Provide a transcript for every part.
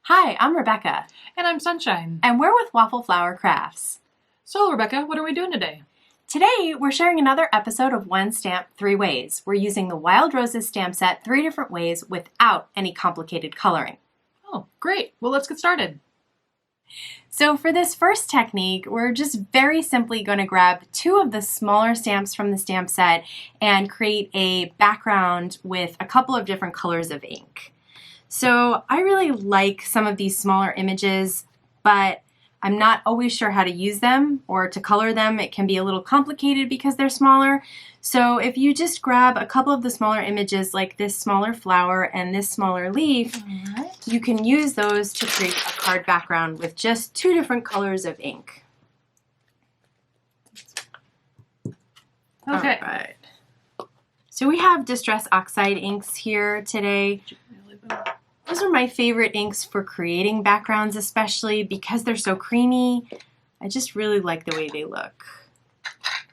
Hi, I'm Rebecca, And I'm Sunshine. and we're with Waffle Flower Crafts. So, Rebecca, what are we doing today? Today, we're sharing another episode of One Stamp, Three Ways. We're using the Wild Roses stamp set 3 different ways without any complicated coloring. Oh, great. Well, let's get started. So for this first technique, we're just very simply going to grab 2 of the smaller stamps from the stamp set and create a background with a couple of different colors of ink. So I really like some of these smaller images, but I'm not always sure how to use them or to color them. It can be a little complicated because they're smaller. So if you just grab a couple of the smaller images like this smaller flower and this smaller leaf, you can use those to create a card background with just 2 different colors of ink. Okay. All right. So we have Distress Oxide inks here today. Those are my favorite inks for creating backgrounds, especially because they're so creamy. I just really like the way they look.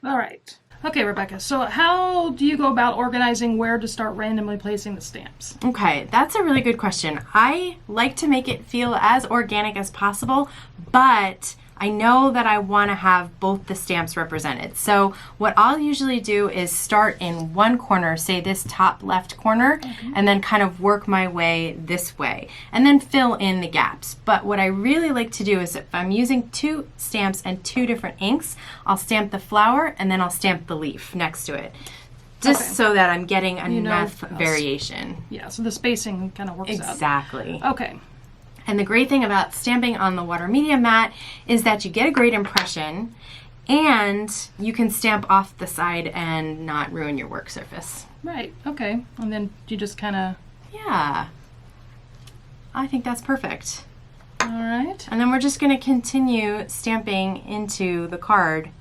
All right. Okay, Rebecca, so how do you go about organizing where to start randomly placing the stamps? Okay, that's a really good question. I like to make it feel as organic as possible, but I know that I want to have both the stamps represented. So what I'll usually do is start in one corner, say this top left corner, and then kind of work my way this way, and then fill in the gaps. But what I really like to do is if I'm using 2 stamps and 2 different inks, I'll stamp the flower and then I'll stamp the leaf next to it. Just so that I'm getting enough variation. Yeah, so the spacing kind of works out. Exactly. Okay. And the great thing about stamping on the water media mat is that you get a great impression and you can stamp off the side and not ruin your work surface. Right, okay. And then you just kind of... Yeah. I think that's perfect. All right. And then we're just going to continue stamping into the card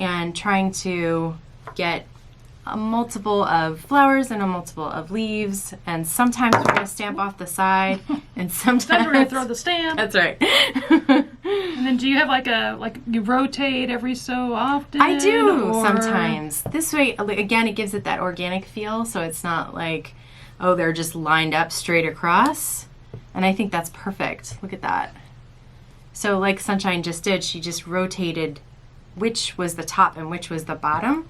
and trying to get a multiple of flowers and a multiple of leaves, and sometimes we're going to stamp off the side, and sometimes we're going to throw the stamp. That's right. And then do you have like you rotate every so often? I do sometimes. This way, again, it gives it that organic feel, so it's not like, oh, they're just lined up straight across. And I think that's perfect. Look at that. So like Sunshine just did, she just rotated which was the top and which was the bottom,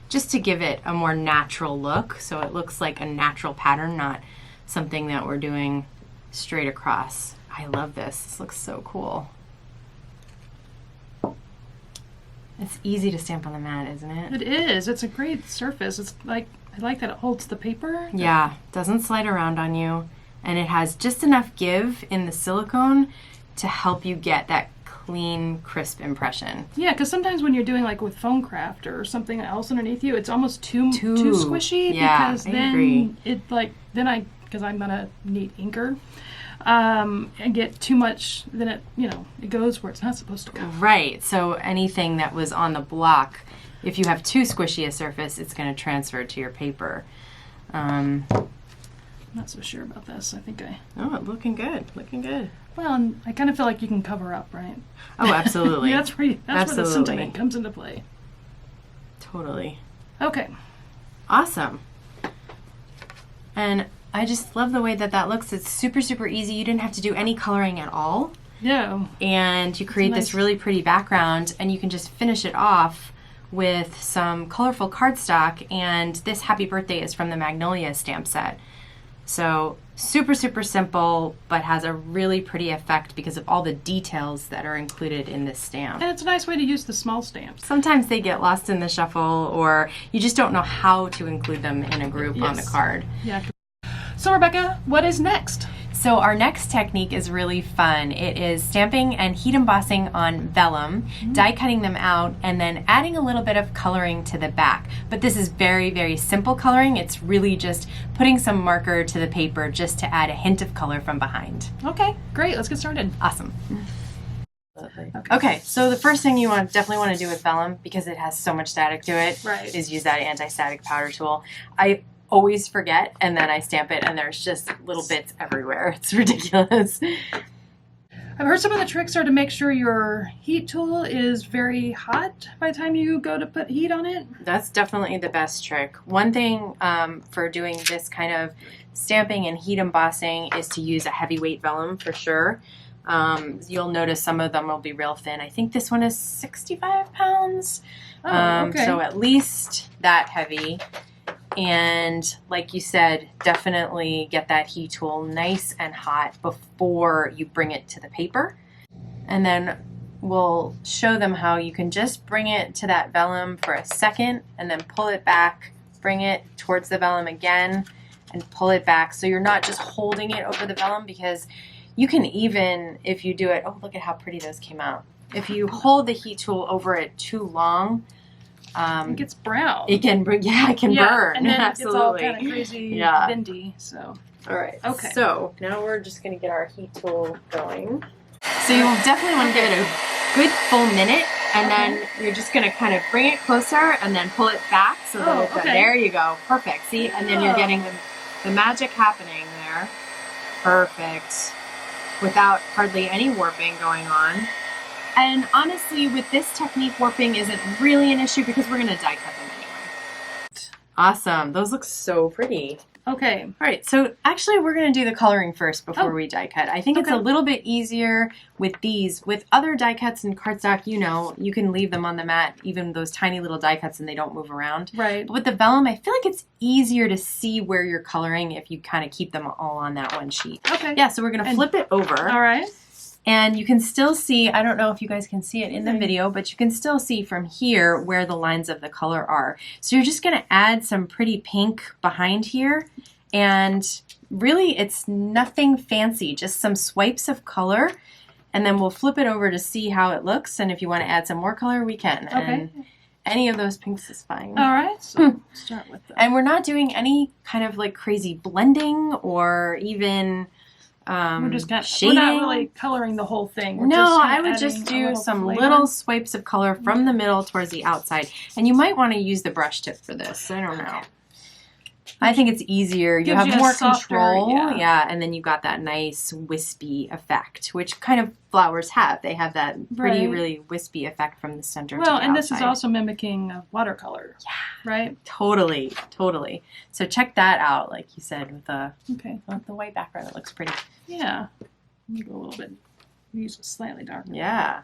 just to give it a more natural look, so it looks like a natural pattern, not something that we're doing straight across. I love this. This looks so cool. It's easy to stamp on the mat, isn't it? It is. It's a great surface. It's like, I like that it holds the paper. Yeah, doesn't slide around on you, and it has just enough give in the silicone to help you get that clean, crisp impression. Yeah, because sometimes when you're doing like with foam craft or something else underneath you, it's almost too squishy. Yeah, because I then agree. Because I'm gonna need inker, and get too much, then it goes where it's not supposed to go. Right. So anything that was on the block, if you have too squishy a surface, it's going to transfer to your paper. I'm not so sure about this. I think Oh, looking good. Looking good. Well, and I kind of feel like you can cover up, right? Oh, absolutely. That's where the sentiment comes into play. Totally. Okay. Awesome. And I just love the way that looks. It's super, super easy. You didn't have to do any coloring at all. Yeah. And you create this really pretty background, and you can just finish it off with some colorful cardstock. And this Happy Birthday is from the Magnolia stamp set. So super, super simple, but has a really pretty effect because of all the details that are included in this stamp. And it's a nice way to use the small stamps. Sometimes they get lost in the shuffle, or you just don't know how to include them in a group on the card. Yeah. So Rebecca, what is next? So our next technique is really fun. It is stamping and heat embossing on vellum, die cutting them out, and then adding a little bit of coloring to the back. But this is very, very simple coloring. It's really just putting some marker to the paper just to add a hint of color from behind. Okay, great. Let's get started. Awesome. Okay, so the first thing you definitely want to do with vellum, because it has so much static to it, is use that anti-static powder tool. I always forget, and then I stamp it and there's just little bits everywhere. It's ridiculous. I've heard some of the tricks are to make sure your heat tool is very hot by the time you go to put heat on it. That's definitely the best trick. One thing for doing this kind of stamping and heat embossing is to use a heavyweight vellum for sure. You'll notice some of them will be real thin. I think this one is 65 pounds. Okay. So at least that heavy. And like you said, definitely get that heat tool nice and hot before you bring it to the paper. And then we'll show them how you can just bring it to that vellum for a second and then pull it back, bring it towards the vellum again and pull it back. So you're not just holding it over the vellum, because you can even, if you do it, oh, look at how pretty those came out. If you hold the heat tool over it too long, it gets brown. it can burn. And then Absolutely. it's all kind of crazy, bendy. So. All right. Okay. So now we're just going to get our heat tool going. So you'll definitely want to give it a good full minute, and then you're just going to kind of bring it closer and then pull it back so that it's there you go. Perfect. See, and then you're getting the magic happening there. Perfect. Without hardly any warping going on. And honestly, with this technique, warping isn't really an issue because we're going to die cut them anyway. Awesome. Those look so pretty. Okay. All right. So actually, we're going to do the coloring first before we die cut. I think it's a little bit easier with these. With other die cuts and cardstock, you can leave them on the mat, even those tiny little die cuts, and they don't move around. Right. But with the vellum, I feel like it's easier to see where you're coloring if you kind of keep them all on that one sheet. Okay. Yeah. So we're going to flip it over. All right. And you can still see, I don't know if you guys can see it in the video, but you can still see from here where the lines of the color are. So you're just going to add some pretty pink behind here. And really, it's nothing fancy, just some swipes of color. And then we'll flip it over to see how it looks. And if you want to add some more color, we can. Okay. And any of those pinks is fine. All right. So start with that. And we're not doing any kind of like crazy blending or even... we're just kind of shading. We're not really coloring the whole thing. We're I would just do some little swipes of color from the middle towards the outside. And you might want to use the brush tip for this. I don't know. I think it's easier. You have more control. Yeah, and then you got that nice wispy effect, which kind of flowers have. They have that pretty, really wispy effect from the center to the outside. And this is also mimicking watercolor. Yeah. Right? Totally, totally. So check that out, like you said, with the white background. It looks pretty. Yeah. Let me go a little bit. Use a slightly darker. Yeah.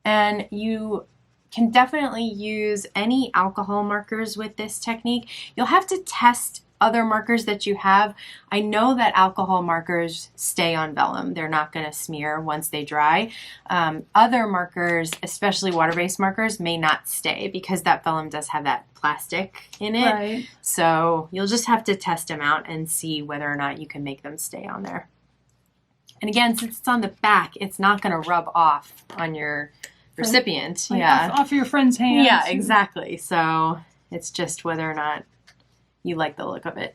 And you can definitely use any alcohol markers with this technique. You'll have to test other markers that you have. I know that alcohol markers stay on vellum. They're not going to smear once they dry. Other markers, especially water-based markers, may not stay because that vellum does have that plastic in it. Right. So you'll just have to test them out and see whether or not you can make them stay on there. And again, since it's on the back, it's not going to rub off on your recipient. Off your friend's hands. Yeah, exactly. So it's just whether or not you like the look of it.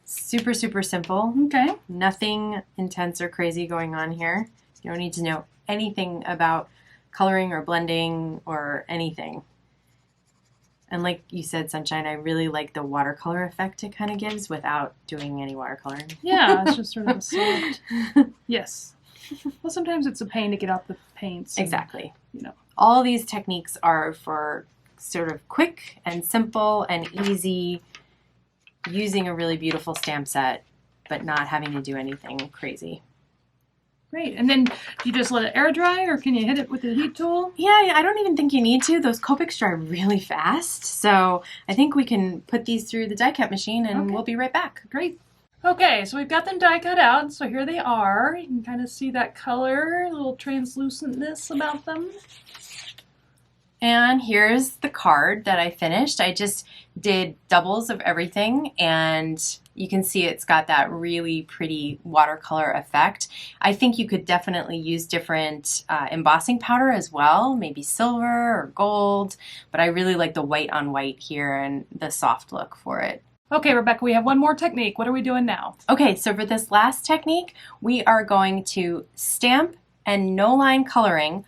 Super, super simple. Okay. Nothing intense or crazy going on here. You don't need to know anything about coloring or blending or anything. And like you said, Sunshine, I really like the watercolor effect it kind of gives without doing any watercoloring. Yeah, it's just sort of a soft. Yes. Well, sometimes it's a pain to get out the paints. Exactly. All these techniques are for sort of quick and simple and easy, using a really beautiful stamp set, but not having to do anything crazy. Great. And then do you just let it air dry, or can you hit it with the heat tool? Yeah, I don't even think you need to. Those Copics dry really fast. So I think we can put these through the die cut machine and we'll be right back. Great. Okay, so we've got them die cut out, so here they are. You can kind of see that color, a little translucentness about them. And here's the card that I finished. I just did doubles of everything, and you can see it's got that really pretty watercolor effect. I think you could definitely use different embossing powder as well, maybe silver or gold, but I really like the white on white here and the soft look for it. Okay, Rebecca, we have one more technique. What are we doing now? Okay, so for this last technique, we are going to stamp and no line coloring,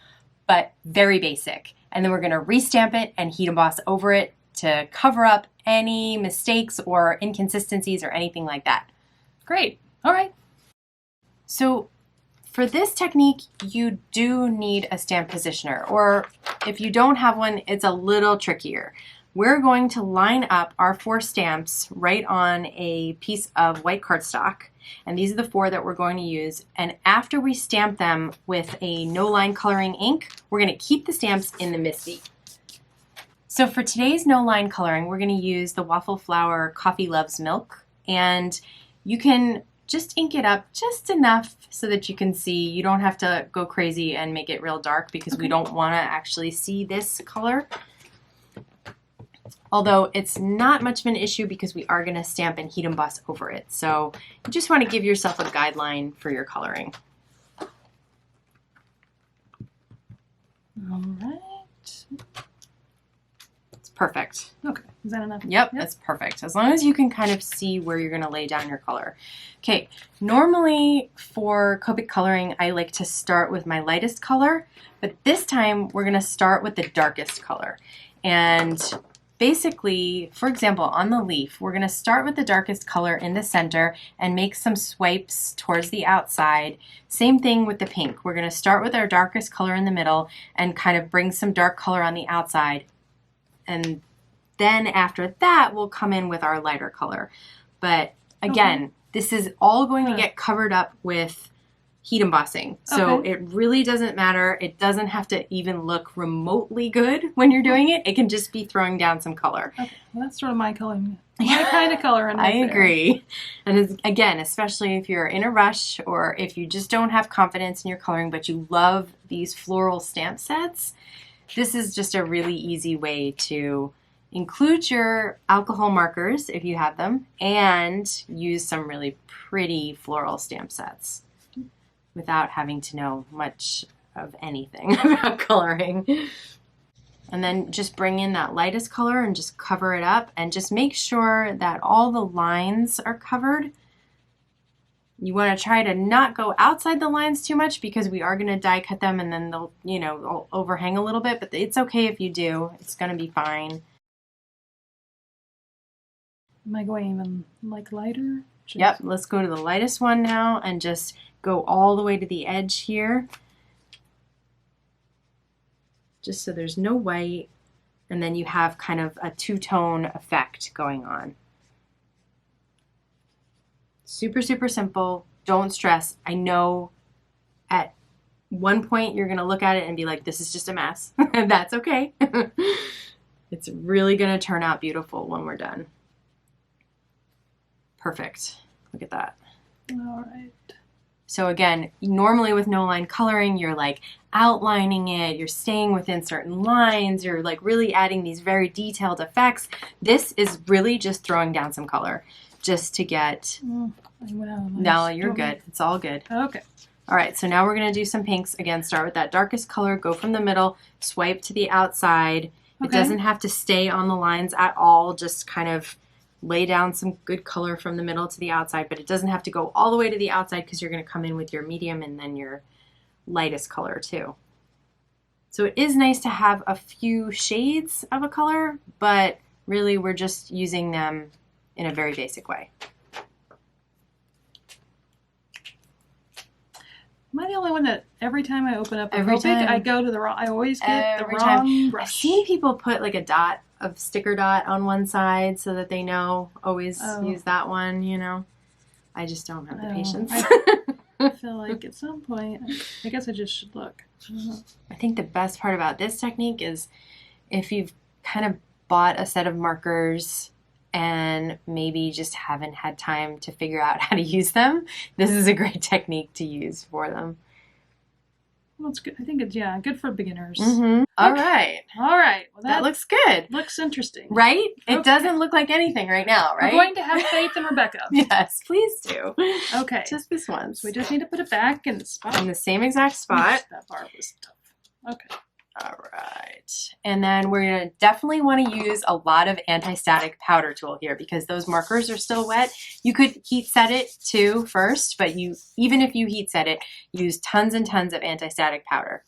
but very basic. And then we're going to restamp it and heat emboss over it to cover up any mistakes or inconsistencies or anything like that. Great. All right. So for this technique, you do need a stamp positioner, or if you don't have one, it's a little trickier. We're going to line up our 4 stamps right on a piece of white cardstock, and these are the 4 that we're going to use. And after we stamp them with a no-line coloring ink, we're going to keep the stamps in the MISTI. So for today's no-line coloring, we're going to use the Waffle Flower Coffee Loves Milk, and you can just ink it up just enough so that you can see. You don't have to go crazy and make it real dark because we don't want to actually see this color. Although it's not much of an issue because we are going to stamp and heat emboss over it. So you just want to give yourself a guideline for your coloring. All right. It's perfect. Okay, is that enough? Yep, that's perfect. As long as you can kind of see where you're going to lay down your color. Okay, normally for Copic coloring, I like to start with my lightest color, but this time we're going to start with the darkest color. And basically, for example, on the leaf, we're going to start with the darkest color in the center and make some swipes towards the outside. Same thing with the pink. We're going to start with our darkest color in the middle and kind of bring some dark color on the outside. And then after that, we'll come in with our lighter color. But again, this is all going to get covered up with heat embossing. So it really doesn't matter. It doesn't have to even look remotely good when you're doing it. It can just be throwing down some color. Okay, well, that's sort of my coloring. My kind of color. I agree. And again, especially if you're in a rush or if you just don't have confidence in your coloring, but you love these floral stamp sets, this is just a really easy way to include your alcohol markers if you have them and use some really pretty floral stamp sets without having to know much of anything about coloring. And then just bring in that lightest color and just cover it up and just make sure that all the lines are covered. You want to try to not go outside the lines too much because we are going to die cut them and then they'll, you know, overhang a little bit, but it's okay if you do. It's going to be fine. Am I going even like lighter? Yep, let's go to the lightest one now and just go all the way to the edge here. Just so there's no white, and then you have kind of a two-tone effect going on. Super, super simple. Don't stress. I know at one point you're going to look at it and be like, this is just a mess. That's okay. It's really going to turn out beautiful when we're done. Perfect. Look at that. All right. So again, normally with no line coloring, you're like outlining it, you're staying within certain lines, you're like really adding these very detailed effects. This is really just throwing down some color just to get... No, you're good. It's all good. Okay. All right, so now we're going to do some pinks. Again, start with that darkest color, go from the middle, swipe to the outside. It doesn't have to stay on the lines at all, just kind of lay down some good color from the middle to the outside, but it doesn't have to go all the way to the outside because you're going to come in with your medium and then your lightest color too. So it is nice to have a few shades of a color, but really we're just using them in a very basic way. Am I the only one that every time I open up a Copic, I go to the wrong, I always get the wrong brush. I've seen people put like a dot of sticker dot on one side so that they know always use that one, you know. I just don't have the patience. I feel like at some point, I guess I just should look. I think the best part about this technique is if you've kind of bought a set of markers and maybe just haven't had time to figure out how to use them, this is a great technique to use for them. Well, it's good. I think it's, good for beginners. Mm-hmm. All right. All right. Well, that looks good. Looks interesting. Right? It doesn't look like anything right now, right? We're going to have faith in Rebecca. Yes, please do. Okay. Just this once. So we just need to put it back in the spot. In the same exact spot. That part was tough. Okay. All right. And then we're going to definitely want to use a lot of anti-static powder tool here because those markers are still wet. You could heat set it too first, but even if you heat set it, use tons and tons of anti-static powder.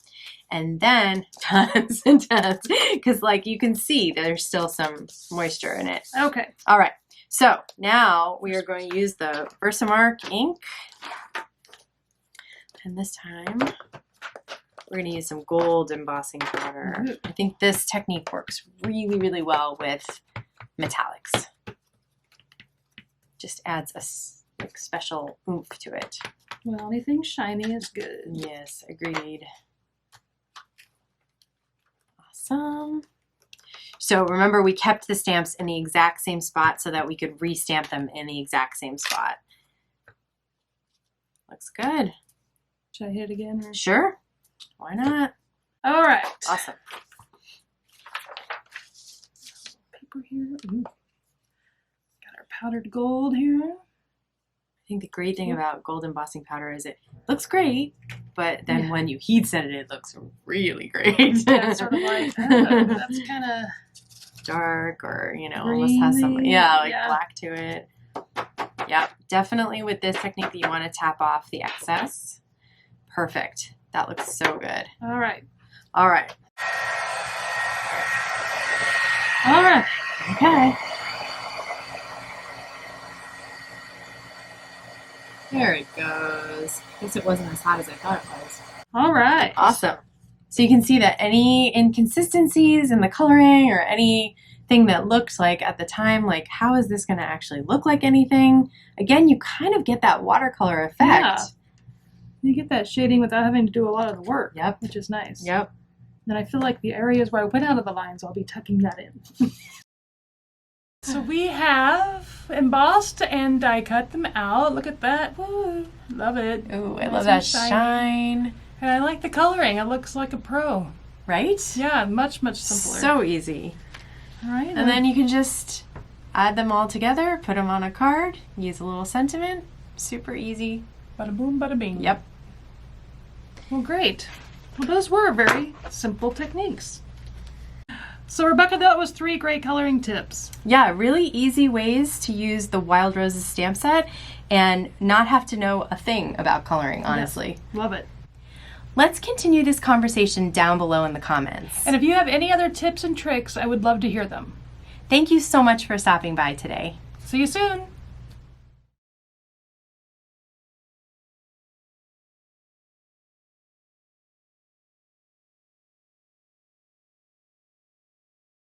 And then tons and tons, because like you can see there's still some moisture in it. Okay. All right. So now we are going to use the Versamark ink. And this time, we're going to use some gold embossing powder. I think this technique works really, really well with metallics. Just adds a like, special oomph to it. Well, anything shiny is good. Yes, agreed. Awesome. So remember, we kept the stamps in the exact same spot so that we could re-stamp them in the exact same spot. Looks good. Should I hit it again? Or? Sure. Why not? All right. Awesome. Paper here. Ooh. Got our powdered gold here. I think the great thing about gold embossing powder is it looks great, but then when you heat set it, it looks really great. Yeah, it's sort of like, that's kind of dark, or, you know, greeny, almost has some, black to it. Yeah, definitely with this technique that you want to tap off the excess. Perfect. That looks so good. All right. All right. All right. Okay. There it goes. I guess it wasn't as hot as I thought it was. All right. Awesome. So you can see that any inconsistencies in the coloring or anything that looked like at the time, like how is this going to actually look like anything? Again, you kind of get that watercolor effect. Yeah. You get that shading without having to do a lot of the work. Yep. Which is nice. Yep. And I feel like the areas where I went out of the lines, I'll be tucking that in. So we have embossed and die cut them out. Look at that. Woo. Love it. Ooh, I love that shine. And I like the coloring. It looks like a pro. Right? Yeah, much, much simpler. So easy. All right. And then you can just add them all together, put them on a card, use a little sentiment. Super easy. Bada boom, bada bing. Yep. Well, great. Well, those were very simple techniques. So, Rebecca, that was 3 great coloring tips. Yeah, really easy ways to use the Wild Roses stamp set and not have to know a thing about coloring, honestly. Yes. Love it. Let's continue this conversation down below in the comments. And if you have any other tips and tricks, I would love to hear them. Thank you so much for stopping by today. See you soon.